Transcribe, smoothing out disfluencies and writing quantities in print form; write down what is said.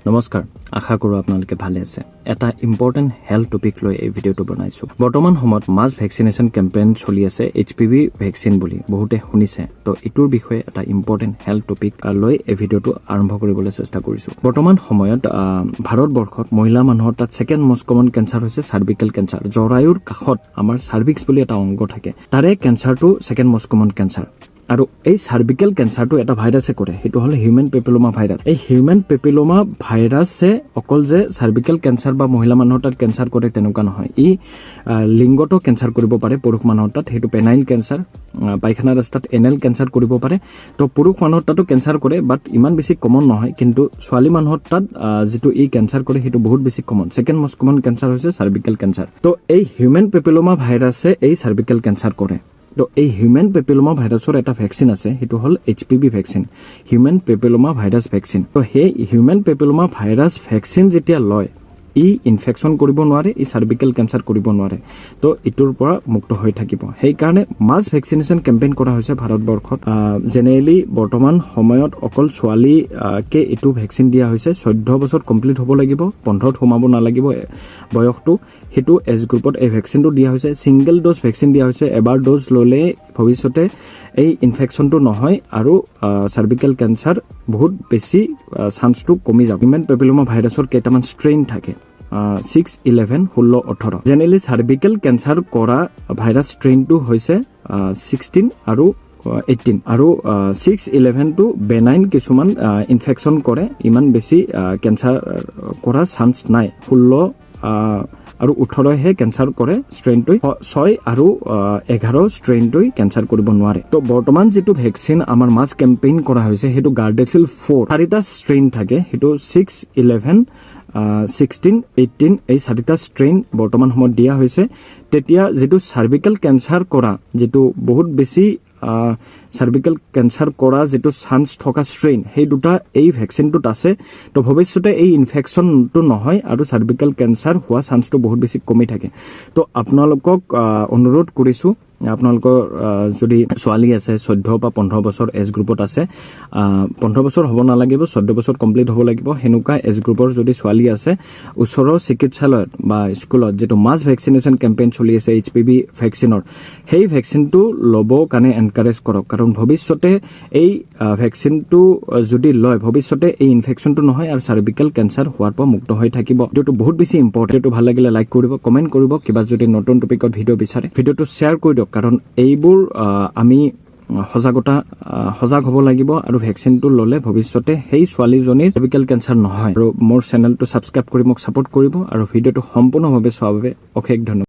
নমস্কাৰ, আশা কৰোঁ আপোনালোকে ভালে আছে। এটা ইম্পৰ্টেণ্ট হেল্থ টপিক লৈ এই ভিডিঅ'টো বনাইছোঁ। বৰ্তমান সময়ত মাছ ভেকচিনেশ্যন কেম্পেইন চলি আছে, HPV ভেকচিন বুলি বহুতে শুনিছে। তো এইটোৰ বিষয়ে এটা ইম্পৰ্টেণ্ট হেল্থ টপিক লৈ এই ভিডিঅ'টো আৰম্ভ কৰিবলৈ চেষ্টা কৰিছোঁ। বৰ্তমান সময়ত ভাৰতবৰ্ষত মহিলা মানুহৰ তাত ছেকেণ্ড মষ্ট কমন কেঞ্চাৰ হৈছে চাৰ্ভিকেল কেঞ্চাৰ। জৰায়ুৰ কাষত আমাৰ চাৰ্ভিক্স বুলি এটা অংগ থাকে, তাৰে কেঞ্চাৰটো ছেকেণ্ড মষ্ট কমন কেঞ্চাৰ। আৰু এই চাৰ্ভিকেল কেঞ্চাৰটো এটা ভাইৰাছে কৰে, সেইটো হ'ল হিউমেন পেপিলোমা ভাইৰাছ। এই হিউমেন পেপিলোমা ভাইৰাছে অকল যে চাৰ্ভিকেল কেঞ্চাৰ বা মহিলা মানুহৰ তাত কেঞ্চাৰ কৰে তেনেকুৱা নহয়, ই লিংগতো কেঞ্চাৰ কৰিব পাৰে। পুৰুষ মানুহৰ তাত সেইটো পেনাইল কেঞ্চাৰ, পায়খানা ৰাস্তাত এনেল কেঞ্চাৰ কৰিব পাৰে। তো পুৰুষ মানুহৰ তাতো কেঞ্চাৰ কৰে, বাট ইমান বেছি কমন নহয়। কিন্তু ছোৱালী মানুহৰ তাত যিটো ই কেঞ্চাৰ কৰে সেইটো বহুত বেছি common. Second most common cancer হৈছে চাৰ্ভিকেল কেঞ্চাৰ। তো এই হিউমেন পেপিলোমা ভাইৰাছে এই চাৰ্ভিকেল কেঞ্চাৰ কৰে। তো এই হিউমেন পেপিলোমা ভাইৰাছৰ এটা ভেকচিন আছে, সেইটো হ'ল HPV vaccine, human papilloma virus vaccine. তো সেই হিউমেন পেপিলোমা ভাইৰাছ ভেকচিন যেতিয়া লয়, ই ইনফেকশ্যন কৰিব নোৱাৰে, ই চাৰ্ভিকেল কেঞ্চাৰ কৰিব নোৱাৰে। তো ইটোৰ পৰা মুক্ত হৈ থাকিব। সেইকাৰণে মাছ ভেকচিনেশ্যন কেম্পেইন কৰা হৈছে ভাৰতবৰ্ষত। জেনেৰেলি বৰ্তমান সময়ত অকল ছোৱালীকে এইটো ভেকচিন দিয়া হৈছে। 14 বছৰ কমপ্লিট হ'ব লাগিব, 15ত সোমাব নালাগিব বয়সটো, সেইটো এজ গ্ৰুপত এই ভেকচিনটো দিয়া হৈছে। ছিংগল ড'জ ভেকচিন দিয়া হৈছে। এবাৰ ড'জ ল'লে ভৱিষ্যতে এই ইনফেকশ্যনটো নহয় আৰু চাৰ্ভিকেল কেঞ্চাৰ বহুত বেছি চান্সটো কমি যাব। হিউমেন পেপিলোমা ভাইৰাছৰ কেইটামান ষ্ট্ৰেইন থাকে, 6, 11, 16, 18। জেনেৰেলি চাৰ্ভিকেল কেঞ্চাৰ কৰা ভাইৰাছ ষ্ট্ৰেইনটো হৈছে 16 আৰু 18 আৰু 6, 11টো বেনাইন, কিছুমান ইনফেকশ্যন কৰে, ইমান বেছি কেঞ্চাৰ কৰাৰ চান্স নাই। 16 আৰু 18হে কেঞ্চাৰ কৰে ষ্ট্ৰেইনটোৱে। 6 আৰু 11 ষ্ট্ৰেইনটোৱে কেঞ্চাৰ কৰিব নোৱাৰে। তো বৰ্তমান যিটো ভেকচিন আমাৰ মাছ কেম্পেইন কৰা হৈছে সেইটো গাৰ্ডেচিল 4, 4টা ষ্ট্ৰেইন থাকে, সেইটো 6, 11, 16, 18 এই 4টা ষ্ট্ৰেইন বৰ্তমান সময়ত দিয়া হৈছে। তেতিয়া যিটো চাৰ্ভিকেল কেঞ্চাৰ কৰা, যিটো বহুত বেছি চাৰ্ভিকেল কেঞ্চাৰ কৰা যিটো চান্স থকা ষ্ট্ৰেইন, সেই দুটা এই ভেকচিনটোত আছে। তো ভৱিষ্যতে এই ইনফেকশ্যনটো নহয় আৰু চাৰ্ভিকেল কেঞ্চাৰ হোৱা চান্সটো বহুত বেছি কমি থাকে। তো আপোনালোকক অনুৰোধ কৰিছোঁ, আপোনালোকৰ যদি ছোৱালী আছে 14 বা 15 বছৰ এজ গ্ৰুপত আছে, 15 বছৰ হ'ব নালাগিব, 14 বছৰ কমপ্লিট হ'ব লাগিব, সেনেকুৱা এজ গ্ৰুপৰ যদি ছোৱালী আছে, ওচৰৰ চিকিৎসালয়ত বা স্কুলত যিটো মাছ ভেকচিনেশ্যন কেম্পেইন চলি আছে HPV ভেকচিনৰ, সেই ভেকচিনটো ল'ব কাৰণে এনকাৰেজ কৰক। কাৰণ ভৱিষ্যতে এই ভেকচিনটো যদি লয়, ভৱিষ্যতে এই ইনফেকশ্যনটো নহয় আৰু চাৰ্ভিকেল কেঞ্চাৰ হোৱাৰ পৰা মুক্ত হৈ থাকিব। ভিডিঅ'টো বহুত বেছি ইম্পৰ্টেণ্ট। ভাল লাগিলে লাইক কৰিব, কমেণ্ট কৰিব। কিবা যদি নতুন টপিকত ভিডিঅ' বিচাৰে, ভিডিঅ'টো শ্বেয়াৰ কৰি দিয়ক। কাৰণ এইবোৰ আমি সজাগ হ'ব লাগিব আৰু ভেকচিনটো ল'লে ভৱিষ্যতে সেই ছোৱালীজনীৰ চাৰ্ভিকেল কেঞ্চাৰ নহয়। আৰু মোৰ চেনেলটো ছাবস্ক্ৰাইব কৰি মোক ছাপোৰ্ট কৰিব আৰু ভিডিঅ'টো সম্পূৰ্ণভাৱে চোৱাৰ বাবে অশেষ ধন্যবাদ।